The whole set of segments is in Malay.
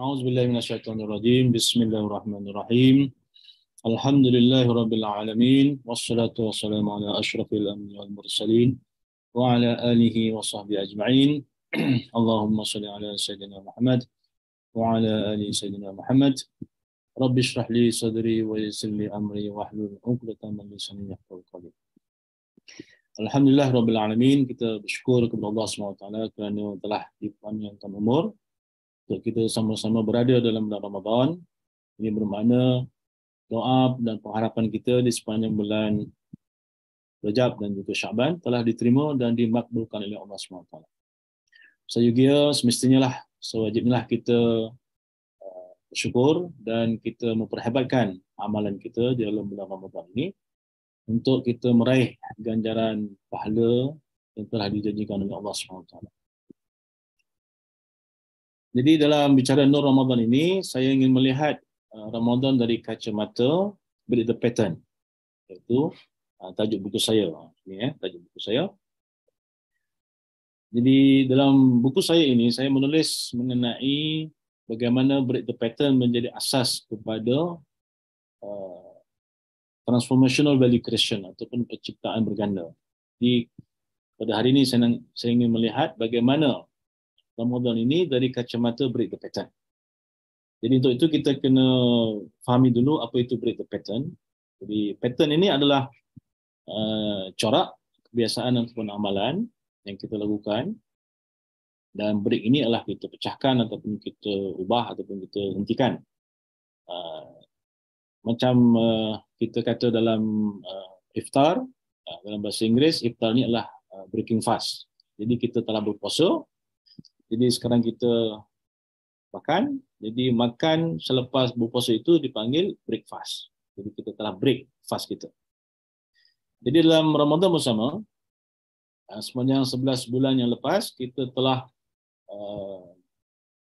A'udzubillahi minasyaitonirrajim. Bismillahirrahmanirrahim. Alhamdulillahirabbil alamin wassalatu wassalamu ala asyrafil anbiya'i wal mursalin wa ala alihi wa sahbihi ajma'in. Allahumma shalli ala sayyidina Muhammad wa ala ali sayyidina Muhammad. Rabbi shrah li sadri wa yassir li amri wahlul 'uqdatam min lisani yafqahu qawli. Alhamdulillah rabbil alamin, kita bersyukur kepada Allah SWT kerana telah dipanjangkan umur untuk kita sama-sama berada dalam bulan Ramadan. Ini bermakna doa dan pengharapan kita di sepanjang bulan Rajab dan juga Syaban telah diterima dan dimakbulkan oleh Allah SWT. Sayugia semestinya lah, sewajibnya lah kita bersyukur dan kita memperhebatkan amalan kita di dalam bulan Ramadan ini untuk kita meraih ganjaran pahala yang telah dijanjikan oleh Allah SWT. Jadi dalam bicara Nur Ramadan ini, saya ingin melihat Ramadan dari kacamata Break the Pattern. Iaitu tajuk buku saya. Ini tajuk buku saya. Jadi dalam buku saya ini, saya menulis mengenai bagaimana Break the Pattern menjadi asas kepada transformational value creation ataupun penciptaan berganda. Jadi pada hari ini saya ingin melihat bagaimana Ramadan ini dari kacamata Break the Pattern. Jadi untuk itu kita kena fahami dulu apa itu Break the Pattern. Jadi pattern ini adalah corak, kebiasaan ataupun amalan yang kita lakukan, dan break ini adalah kita pecahkan ataupun kita ubah ataupun kita hentikan. Macam kita kata dalam iftar, dalam bahasa Inggeris, iftar ni adalah breaking fast. Jadi kita telah berpuasa, jadi sekarang kita makan, jadi makan selepas berpuasa itu dipanggil break fast. Jadi kita telah break fast kita. Jadi dalam Ramadan bersama, sepanjang 11 bulan yang lepas, kita telah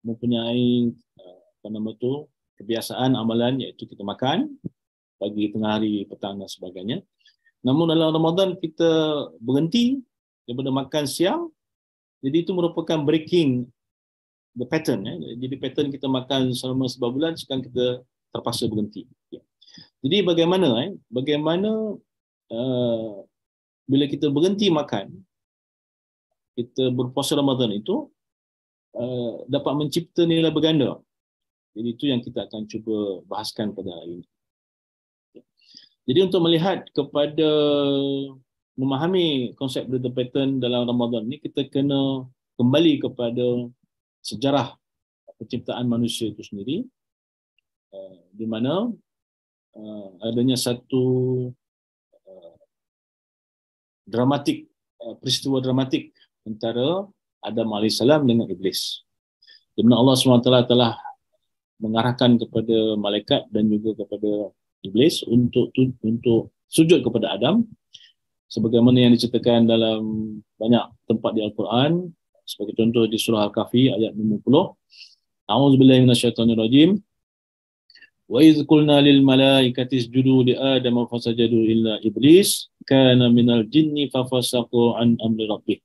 mempunyai kebiasaan amalan, iaitu kita makan pagi, tengah hari, petang dan sebagainya. Namun dalam Ramadan kita berhenti daripada makan siang. Jadi itu merupakan breaking the pattern. Jadi pattern kita makan selama 11 bulan, sekarang kita terpaksa berhenti. Jadi bagaimana bila kita berhenti makan, kita berpuasa Ramadan itu dapat mencipta nilai berganda. Jadi itu yang kita akan cuba bahaskan pada hari ini. Jadi untuk melihat kepada memahami konsep Break the Pattern dalam Ramadan ini, kita kena kembali kepada sejarah penciptaan manusia itu sendiri, di mana adanya satu peristiwa dramatik antara Adam AS dengan Iblis. Di mana Allah SWT telah mengarahkan kepada malaikat dan juga kepada Iblis untuk sujud kepada Adam, sebagaimana yang diceritakan dalam banyak tempat di Al-Quran, sebagai contoh di surah Al-Kahfi ayat 50. A'udzubillahi minasyaitonirrajim. Wa idz qulna lil malaikati isjudu li adama fasajadu illa iblis kana minal jinni fafasaqu an amri rabbih.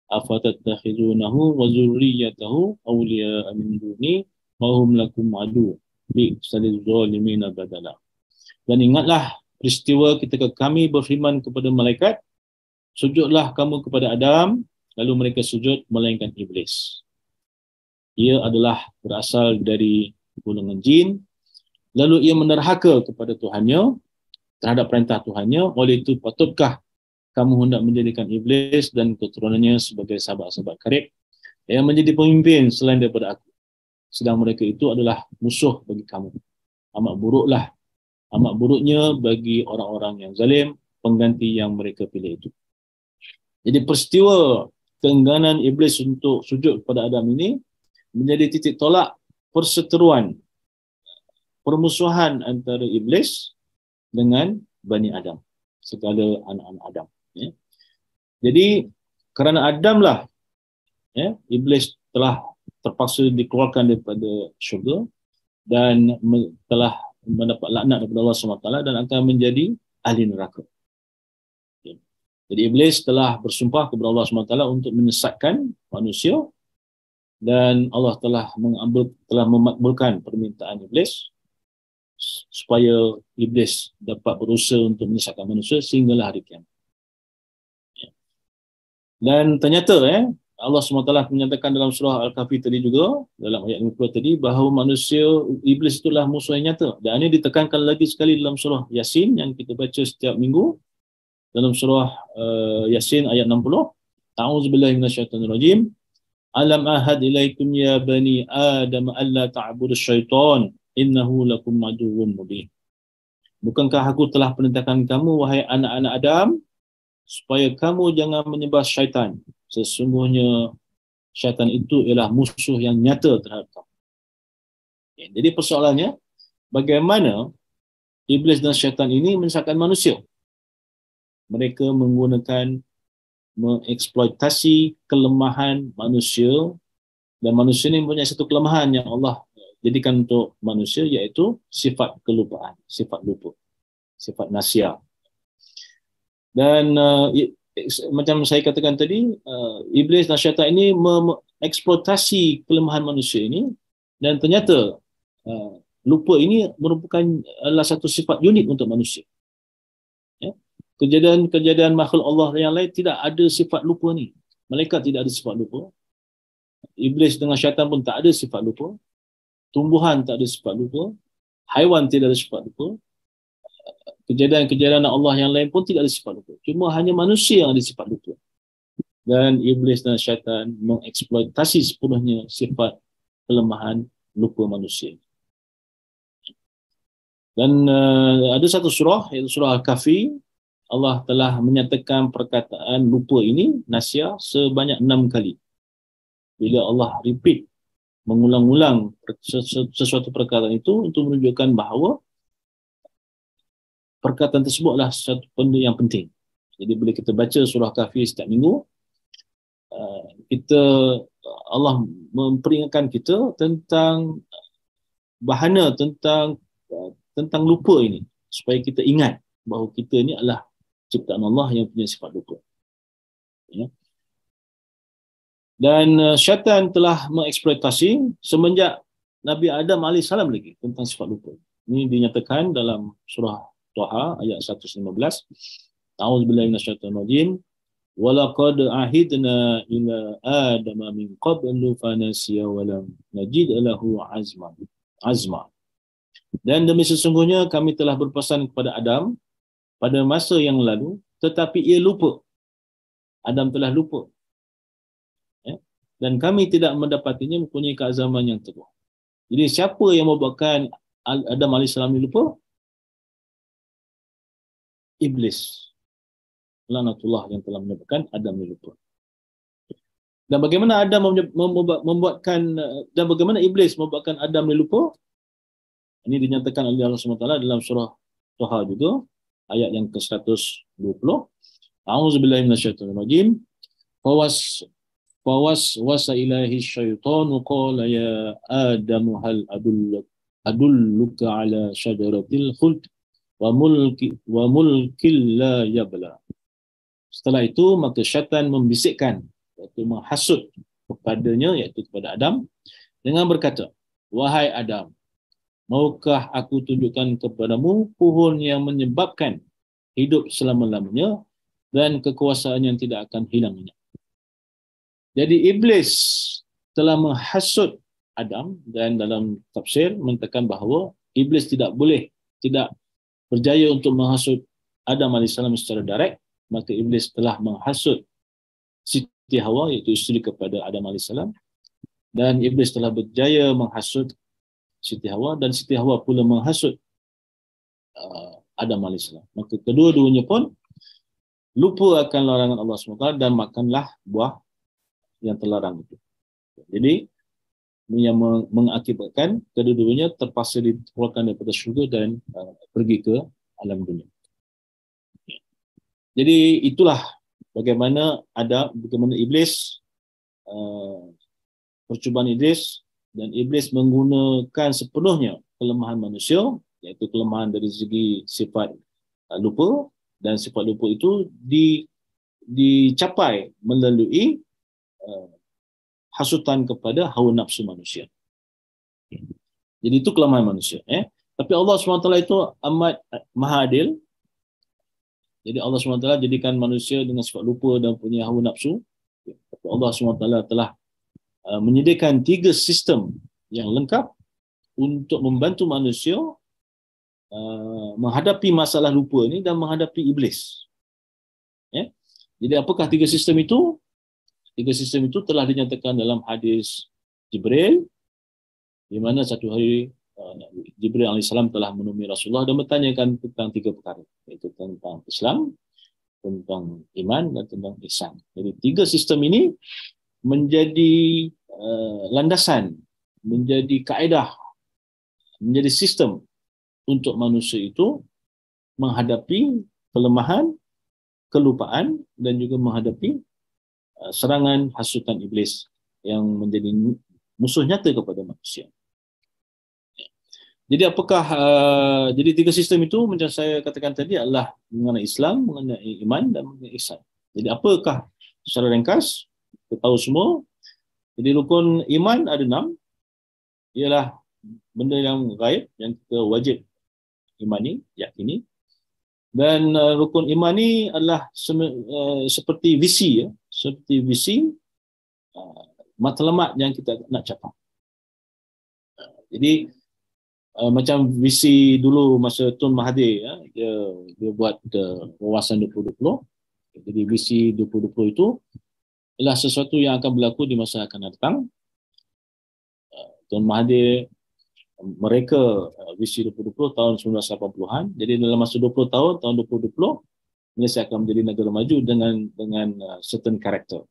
Afatattakhizunahu wa dzurriyyatahu awliya'a min duni wa hum lakum adu bi'sal zalimina badala. Dan ingatlah peristiwa ketika kami berfirman kepada malaikat, sujudlah kamu kepada Adam, lalu mereka sujud melainkan Iblis. Ia adalah berasal dari golongan jin, lalu ia menerhaka kepada Tuhannya, terhadap perintah Tuhannya. Oleh itu patutkah kamu hendak menjadikan Iblis dan keturunannya sebagai sahabat-sahabat karib yang menjadi pemimpin selain daripada aku, sedang mereka itu adalah musuh bagi kamu. Amat buruknya bagi orang-orang yang zalim pengganti yang mereka pilih itu. Jadi peristiwa keengganan Iblis untuk sujud kepada Adam ini menjadi titik tolak perseteruan, permusuhan antara Iblis dengan Bani Adam, segala anak-anak Adam. Jadi kerana Adam lah, Iblis telah terpaksa dikeluarkan daripada syurga dan telah mendapat laknat daripada Allah SWT dan akan menjadi ahli neraka. Jadi Iblis telah bersumpah kepada Allah SWT untuk menyesatkan manusia Dan Allah telah memakbulkan permintaan iblis supaya iblis dapat berusaha untuk menyesatkan manusia sehinggalah hari kiamat. Dan ternyata Allah SWT menyatakan dalam surah Al-Kahfi tadi juga, dalam ayat 50 tadi, bahawa manusia, iblis itulah musuh yang nyata. Dan ini ditekankan lagi sekali dalam surah Yasin yang kita baca setiap minggu. Dalam surah Yasin ayat 60. A'udzubillahi minasyaitonirrajim. Alam ahad ilaikum ya bani Adam alla ta'budus syaitan innahu lakum aduwwun mubin. Bukankah aku telah perintahkan kamu wahai anak-anak Adam supaya kamu jangan menyembah syaitan. Sesungguhnya syaitan itu ialah musuh yang nyata terhadap kamu. Jadi persoalannya, bagaimana iblis dan syaitan ini menyesatkan manusia? Mereka menggunakan mengeksploitasi kelemahan manusia, dan manusia ini mempunyai satu kelemahan yang Allah jadikan untuk manusia, iaitu sifat kelupaan, sifat lupa, sifat nasia. Dan macam saya katakan tadi, iblis dan syaitan ini mengeksploitasi kelemahan manusia ini, dan ternyata lupa ini merupakan adalah satu sifat unik untuk manusia. Kejadian makhluk Allah yang lain tidak ada sifat lupa ni. Malaikat tidak ada sifat lupa. Iblis dengan syaitan pun tak ada sifat lupa. Tumbuhan tak ada sifat lupa. Haiwan tidak ada sifat lupa. Kejadian Allah yang lain pun tidak ada sifat lupa. Cuma hanya manusia yang ada sifat lupa. Dan iblis dan syaitan mengeksploitasi sepenuhnya sifat kelemahan lupa manusia. Dan ada satu surah, iaitu surah Al-Kahfi, Allah telah menyatakan perkataan lupa ini, nasia, sebanyak 6 kali. Bila Allah repeat, mengulang-ulang sesuatu perkataan itu untuk menunjukkan bahawa perkataan tersebut adalah satu benda yang penting. Jadi bila kita baca surah Kahfi setiap minggu, Allah memperingatkan kita tentang bahana tentang lupa ini, supaya kita ingat bahawa kita ini adalah ciptaan Allah yang punya sifat lupa. Dan syaitan telah mengeksploitasi semenjak Nabi Adam AS lagi tentang sifat lupa. Ini dinyatakan dalam surah Taha ayat 115. A'udzubillahi minasyaitonirrajim. Walaqad ahidna ila Adama min qablu fanasiya wa lam najid lahu azma. Dan demi sesungguhnya kami telah berpesan kepada Adam pada masa yang lalu, tetapi ia lupa. Adam telah lupa. Dan kami tidak mendapatinya mempunyai keazaman yang teguh. Jadi siapa yang membuatkan Adam AS lupa? Iblis. Laknatullah yang telah menyebabkan Adam lupa. Dan bagaimana bagaimana iblis membuatkan Adam lupa? Ini dinyatakan oleh Allah SWT dalam surah Taha juga, ayat yang ke-120. A'udzubillahi minasyaitonirrajim. Fawaswasa ilahi syaitanu qala ya Adamu hal adulluka ala syajaratil khuld wa mulkil la yabla. Setelah itu maka syaitan membisikkan, iaitu menghasut kepadanya, iaitu kepada Adam, dengan berkata, wahai Adam, maukah aku tunjukkan kepadamu pohon yang menyebabkan hidup selama-lamanya dan kekuasaan yang tidak akan hilangnya. Jadi iblis telah menghasut Adam, dan dalam tafsir mengatakan bahawa iblis tidak berjaya untuk menghasut Adam AS secara direct, maka iblis telah menghasut Siti Hawa, iaitu isteri kepada Adam AS, dan iblis telah berjaya menghasut Siti Hawa, dan Siti Hawa pula menghasut Adam AS. Maka kedua-duanya pun lupa akan larangan Allah SWT dan makanlah buah yang terlarang itu. Jadi yang mengakibatkan kedua-duanya terpaksa dikeluarkan daripada syurga dan pergi ke alam dunia. Jadi itulah bagaimana iblis, percubaan iblis, dan iblis menggunakan sepenuhnya kelemahan manusia, iaitu kelemahan dari segi sifat lupa, dan sifat lupa itu dicapai melalui hasutan kepada hawa nafsu manusia. Jadi itu kelemahan manusia. Tapi Allah SWT itu amat maha adil. Jadi Allah SWT jadikan manusia dengan sifat lupa dan punya hawa nafsu. Tapi Allah SWT telah menyediakan 3 sistem yang lengkap untuk membantu manusia menghadapi masalah lupa ini dan menghadapi iblis. Jadi apakah 3 sistem itu? 3 sistem itu telah dinyatakan dalam hadis Jibril, di mana satu hari Jibril AS telah menemui Rasulullah dan bertanyakan tentang 3 perkara, iaitu tentang Islam, tentang iman dan tentang ihsan. Jadi 3 sistem ini menjadi landasan, menjadi kaedah, menjadi sistem untuk manusia itu menghadapi kelemahan, kelupaan dan juga menghadapi serangan hasutan iblis yang menjadi musuh nyata kepada manusia. Jadi apakah jadi 3 sistem itu macam saya katakan tadi adalah mengenai Islam, mengenai iman dan mengenai ihsan. Jadi apakah secara ringkas kita tahu semua. Jadi rukun iman ada 6, ialah benda yang gaib yang kita wajib imani, yakini. Dan rukun iman ni adalah seperti visi, seperti visi matlamat yang kita nak capai. Jadi macam visi dulu masa Tun Mahathir, dia buat wawasan 2020. Jadi visi 2020 itu adalah sesuatu yang akan berlaku di masa akan datang. Tun Mahathir mereka visi 2020 tahun 1980-an. Jadi dalam masa 20 tahun, tahun 2020, Malaysia akan menjadi negara maju dengan certain karakter,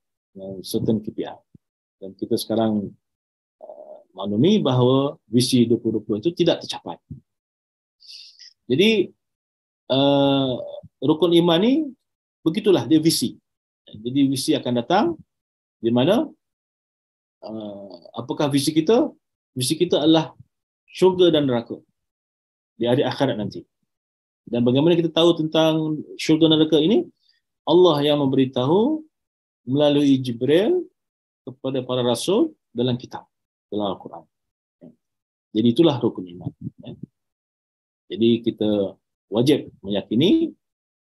certain KPI. Dan kita sekarang maklumi bahawa visi 2020 itu tidak tercapai. Jadi rukun iman ni begitulah dia visi. Jadi visi akan datang di mana apakah visi kita? Visi kita adalah syurga dan neraka di hari akhirat nanti. Dan bagaimana kita tahu tentang syurga dan neraka ini? Allah yang memberitahu melalui Jibril kepada para rasul dalam kitab, dalam Al-Quran. Jadi itulah rukun iman. Jadi kita wajib meyakini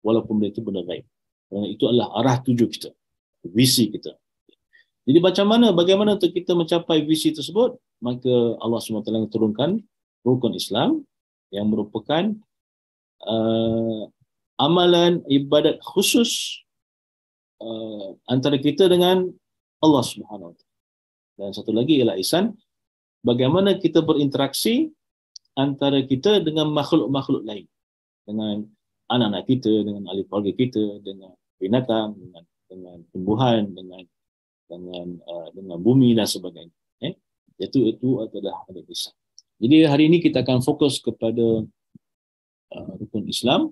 walaupun benda itu benda gaib. Kerana itu adalah arah tuju kita, visi kita. Jadi bagaimana untuk kita mencapai visi tersebut? Maka Allah SWT turunkan rukun Islam yang merupakan amalan ibadat khusus antara kita dengan Allah SWT. Dan satu lagi ialah ihsan, bagaimana kita berinteraksi antara kita dengan makhluk-makhluk lain, dengan anak-anak kita, dengan ahli keluarga kita, dengan binatang, dengan tumbuhan, dengan bumi dan sebagainya. Itu adalah ihsan. Jadi hari ini kita akan fokus kepada rukun Islam,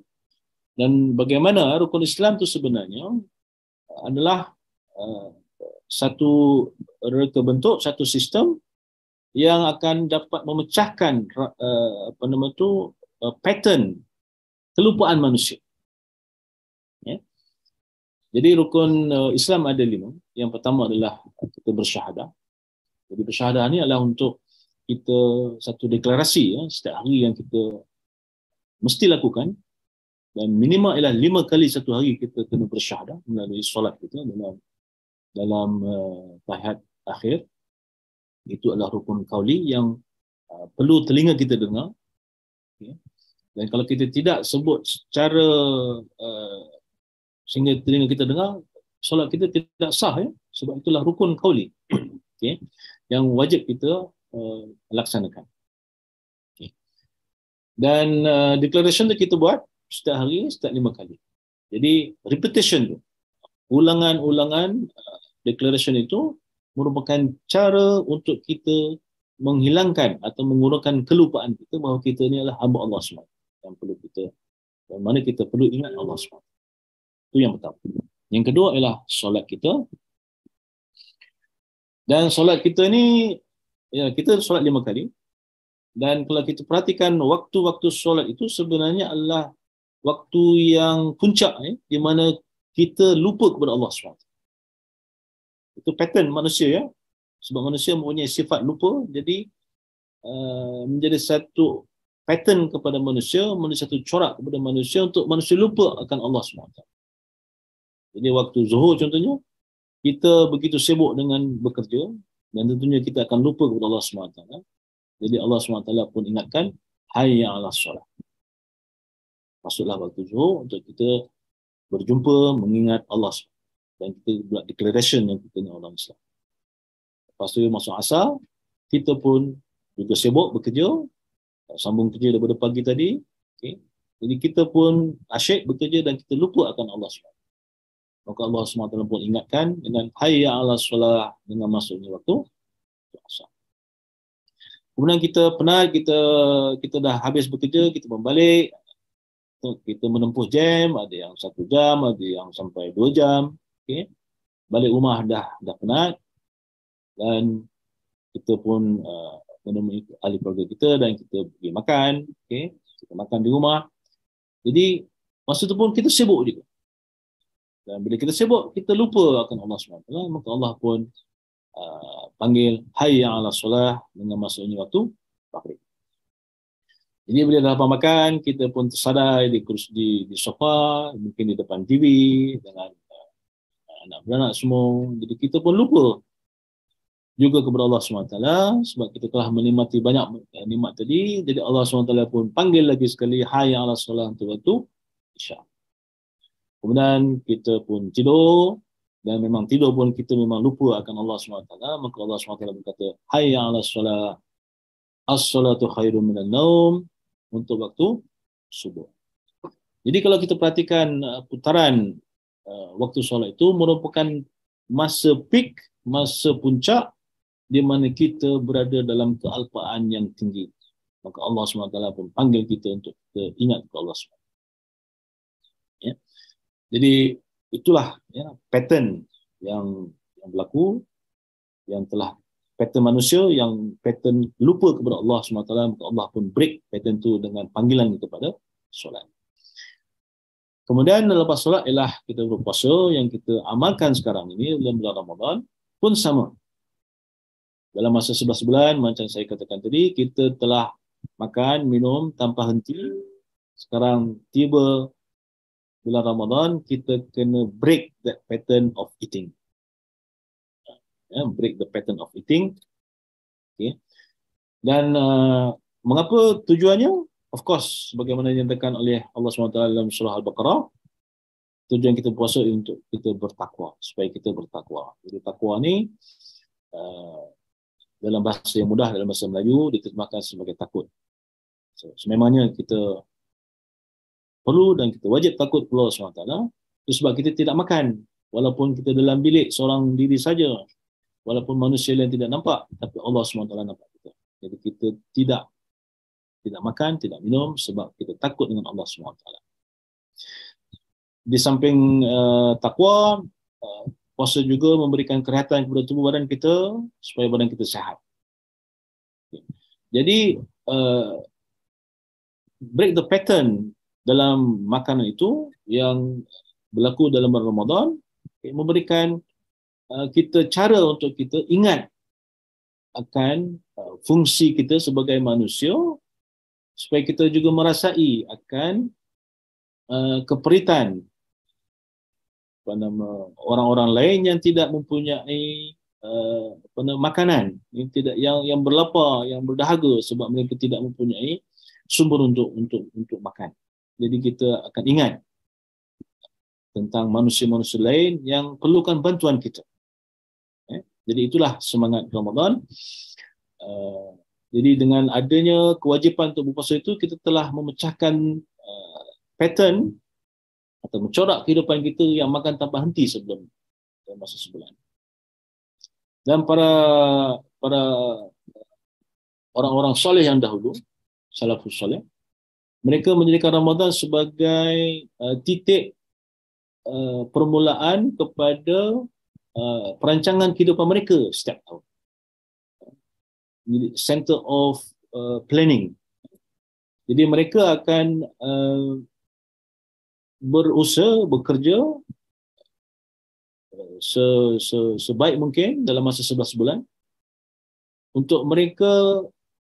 dan bagaimana rukun Islam itu sebenarnya adalah satu reka bentuk, satu sistem yang akan dapat memecahkan pattern kelupaan manusia. Jadi rukun Islam ada 5. Yang pertama adalah kita bersyahadah. Jadi bersyahadah ni adalah untuk kita satu deklarasi setiap hari yang kita mesti lakukan, dan minimal ialah 5 kali satu hari kita kena bersyahadah melalui solat kita dalam tahiyat akhir. Itu adalah rukun qauli yang perlu telinga kita dengar. Dan kalau kita tidak sebut secara sehingga telinga kita dengar, solat kita tidak sah, sebab itulah rukun qauli yang wajib kita laksanakan. Dan declaration tu kita buat setiap hari, setiap 5 kali. Jadi repetition tu, ulangan-ulangan declaration itu merupakan cara untuk kita menghilangkan atau mengurangkan kelupaan kita bahawa kita ni adalah hamba Allah SWT yang perlu kita, dan mana kita perlu ingat Allah SWT. Itu yang pertama. Yang kedua ialah solat kita. Dan solat kita ni, kita solat 5 kali. Dan kalau kita perhatikan waktu-waktu solat itu sebenarnya adalah waktu yang puncak, di mana kita lupa kepada Allah SWT. Itu pattern manusia, Sebab manusia mempunyai sifat lupa, jadi menjadi satu pattern kepada manusia, menjadi satu corak kepada manusia untuk manusia lupa akan Allah SWT. Jadi waktu zuhur contohnya, kita begitu sibuk dengan bekerja dan tentunya kita akan lupa kepada Allah SWT. Jadi Allah SWT pun ingatkan, hayya 'alas solat. Masuklah waktu zuhur untuk kita berjumpa, mengingat Allah SWT. Dan kita buat declaration yang kita nak orang Islam. Lepas tu masuk asar, kita pun juga sibuk bekerja, sambung kerja daripada pagi tadi. Okay. Jadi kita pun asyik bekerja dan kita lupa akan Allah SWT. Maka Allah SWT pun ingatkan dengan hayya 'alas solah dengan masuknya waktu asar. Kemudian kita penat, kita dah habis bekerja, kita membalik, kita menempuh jam, ada yang 1 jam, ada yang sampai 2 jam. Okay. Balik rumah dah penat dan kita pun menemui ahli keluarga kita dan kita pergi makan. Okay. Kita makan di rumah. Jadi masa tu pun kita sibuk juga. Dan bila kita sibuk, kita lupa akan Allah SWT. Maka Allah pun panggil hayya 'alas solah dengan masuknya waktu maghrib. Jadi bila dah lepas makan, kita pun tersadai di kursi di sofa, mungkin di depan TV dengan anak beranak semua. Jadi kita pun lupa juga kepada Allah SWT sebab kita telah menikmati banyak nikmat tadi. Jadi Allah SWT pun panggil lagi sekali hayya 'alas solah untuk waktu isya. Kemudian kita pun tidur dan memang tidur pun kita memang lupa akan Allah SWT. Maka Allah SWT berkata hayya 'alas solah, as-salatu khairun minan naum, untuk waktu subuh. Jadi kalau kita perhatikan putaran waktu solat itu merupakan masa peak, masa puncak di mana kita berada dalam kealpaan yang tinggi. Maka Allah SWT pun panggil kita untuk kita ingat kepada Allah SWT. Ya. Jadi itulah ya, pattern yang berlaku, yang telah pattern manusia, yang pattern lupa kepada Allah SWT, maka Allah pun break pattern itu dengan panggilan kepada solat. Kemudian lepas solat ialah kita berpuasa, yang kita amalkan sekarang ini dalam bulan Ramadan pun sama. Dalam masa 11 bulan, macam saya katakan tadi, kita telah makan, minum tanpa henti. Sekarang tiba bulan Ramadan, kita kena break that pattern of eating. Break the pattern of eating. Okay. Dan mengapa tujuannya? Of course, sebagaimana dinyatakan oleh Allah SWT dalam surah Al-Baqarah, tujuan kita puasa untuk kita bertakwa, supaya kita bertakwa. Jadi takwa ni dalam bahasa yang mudah, dalam bahasa Melayu diterjemahkan sebagai takut. Sememangnya kita perlu dan kita wajib takut kepada Allah SWT. Itu sebab kita tidak makan, walaupun kita dalam bilik seorang diri saja, walaupun manusia yang tidak nampak, tapi Allah SWT nampak kita. Jadi kita tidak makan, tidak minum sebab kita takut dengan Allah SWT. Di samping takwa, puasa juga memberikan kesihatan kepada tubuh badan kita supaya badan kita sihat. Jadi break the pattern dalam makanan itu yang berlaku dalam bulan Ramadan, memberikan kita cara untuk kita ingat akan fungsi kita sebagai manusia, supaya kita juga merasai akan keperitan orang-orang lain yang tidak mempunyai makanan, yang berlapar, yang berdahaga sebab mereka tidak mempunyai sumber untuk makan. Jadi kita akan ingat tentang manusia-manusia lain yang perlukan bantuan kita. Jadi itulah semangat Ramadan. Jadi dengan adanya kewajipan untuk berpuasa itu, kita telah memecahkan pattern atau mencorak kehidupan kita yang makan tanpa henti sebelum masa sebulan. Dan para orang-orang soleh yang dahulu, salafus soleh, mereka menjadikan Ramadan sebagai titik permulaan kepada perancangan kehidupan mereka setiap tahun. Center of planning. Jadi mereka akan berusaha, bekerja sebaik mungkin dalam masa 11 bulan untuk mereka,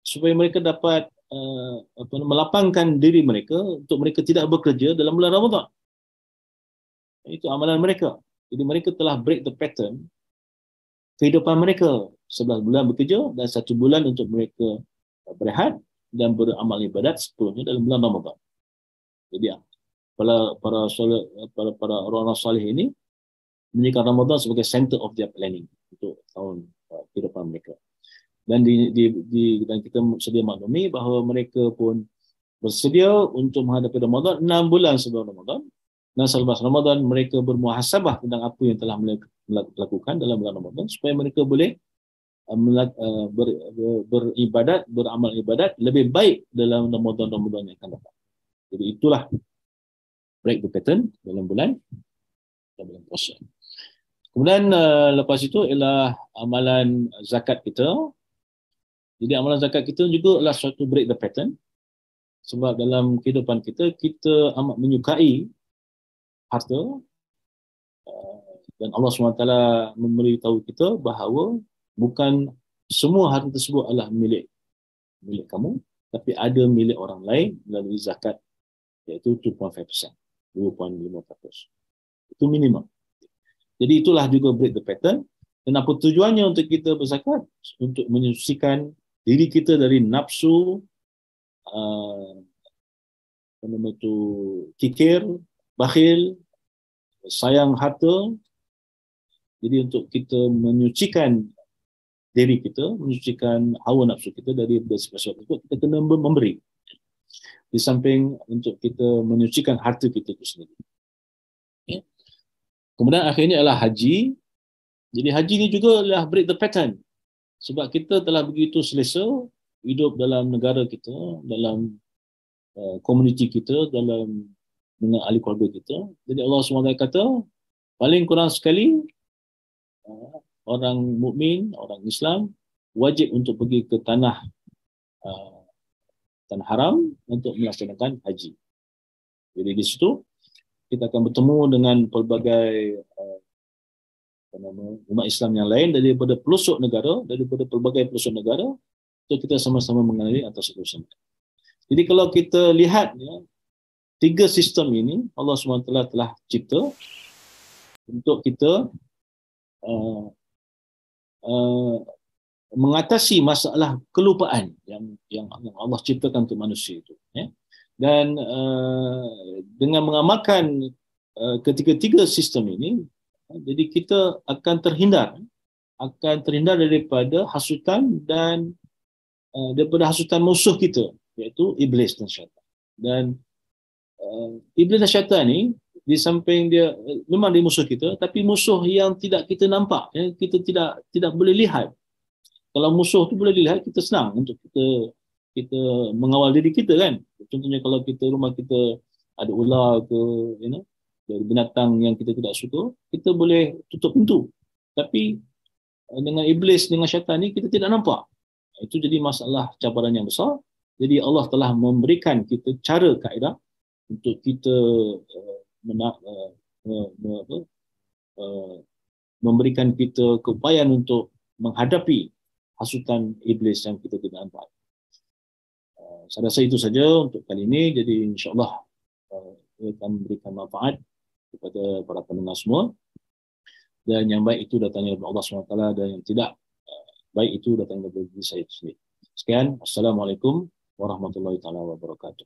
supaya mereka dapat melapangkan diri mereka untuk mereka tidak bekerja dalam bulan Ramadan. Itu amalan mereka. Jadi mereka telah break the pattern kehidupan mereka. 11 bulan bekerja dan 1 bulan untuk mereka berehat dan beramal ibadat, 10-nya dalam bulan Ramadan. Jadi para orang-orang salih ini menjadikan Ramadan sebagai center of their planning untuk tahun kehidupan mereka. Dan dan kita sedia maklumi bahawa mereka pun bersedia untuk menghadapi Ramadan 6 bulan sebelum Ramadan, dan selepas Ramadan mereka bermuhasabah tentang apa yang telah melakukan dalam bulan Ramadan supaya mereka boleh beribadat, beramal ibadat lebih baik dalam Ramadan yang akan datang. Jadi itulah break the pattern dalam bulan puasa. Kemudian lepas itu ialah amalan zakat kita. Jadi amalan zakat kita juga adalah suatu break the pattern, sebab dalam kehidupan kita, kita amat menyukai harta, dan Allah SWT memberitahu kita bahawa bukan semua harta tersebut adalah milik kamu, tapi ada milik orang lain melalui zakat, iaitu 2.5%, 2.5%. Itu minimum. Jadi itulah juga break the pattern. Dan apa tujuannya untuk kita berzakat? Untuk menyucikan diri kita dari nafsu, kikir, bakhil, sayang harta. Jadi untuk kita menyucikan diri kita, menyucikan hawa nafsu kita dari sesuatu itu, kita kena memberi. Di samping untuk kita menyucikan harta kita itu sendiri. Okay. Kemudian akhirnya adalah haji. Jadi haji ini juga adalah break the pattern. Sebab kita telah begitu selesa hidup dalam negara kita, dalam komuniti kita, dengan ahli keluarga kita. Jadi Allah SWT kata, paling kurang sekali orang mukmin, orang Islam wajib untuk pergi ke tanah haram untuk melaksanakan haji. Jadi di situ kita akan bertemu dengan pelbagai umat Islam yang lain daripada pelosok negara, daripada pelbagai pelosok negara, untuk kita sama-sama mengenali antara satu sama lain. Jadi kalau kita lihat ya, 3 sistem ini Allah SWT telah cipta untuk kita mengatasi masalah kelupaan yang Allah ciptakan untuk manusia itu. Ya. Dan dengan mengamalkan ketiga-tiga sistem ini, jadi kita akan terhindar daripada hasutan dan daripada hasutan musuh kita, iaitu iblis dan syaitan. Dan iblis dan syaitan ni, di samping dia memang dia musuh kita, tapi musuh yang tidak kita nampak, yang kita tidak boleh lihat. Kalau musuh tu boleh dilihat, kita senang untuk kita mengawal diri kita kan. Contohnya kalau rumah kita ada ular ke, dari binatang yang kita tidak suka, kita boleh tutup pintu. Tapi dengan iblis, dengan syaitan ni kita tidak nampak. Itu jadi masalah cabaran yang besar. Jadi Allah telah memberikan kita cara kaedah untuk kita memberikan kita keupayaan untuk menghadapi hasutan iblis yang kita tidak nampak. Saya rasa itu saja untuk kali ini. Jadi insyaAllah akan memberikan manfaat kepada para pendengar semua. Dan yang baik itu datangnya dari Allah SWT, dan yang tidak baik itu datangnya dari diri saya sendiri. Sekian. Assalamualaikum warahmatullahi wabarakatuh.